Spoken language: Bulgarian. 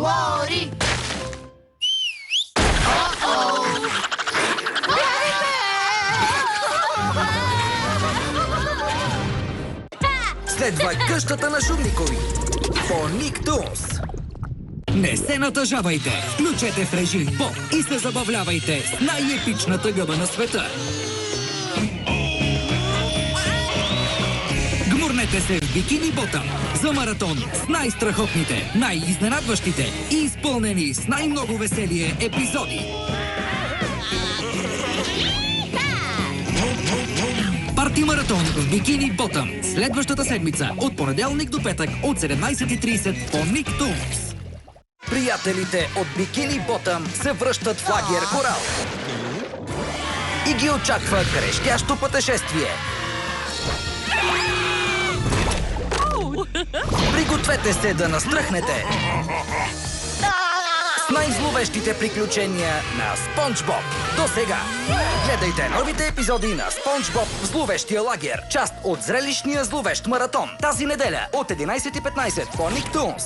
Лори! Следва къщата на Шумникови по Ник Тунс. Не се натъжавайте! Включете в режим Боб и се забавлявайте с най-епичната гъба на света! Гмурнете се в Бикини Ботъм за маратон с най-страхотните, най-изненадващите и изпълнени с най-много веселие епизоди! Парти маратон в Бикини Ботъм следващата седмица от понеделник до петък от 17:30 по Ник Тунс. Приятелите от Бикини Ботъм се връщат в лагер Корал и ги очаква крещящо пътешествие. Пригответе се да настръхнете с най-зловещите приключения на Спонж Боб до сега. Гледайте новите епизоди на Спонж Боб в зловещия лагер, част от зрелищния зловещ маратон. Тази неделя от 11:15 по Ник Тунс.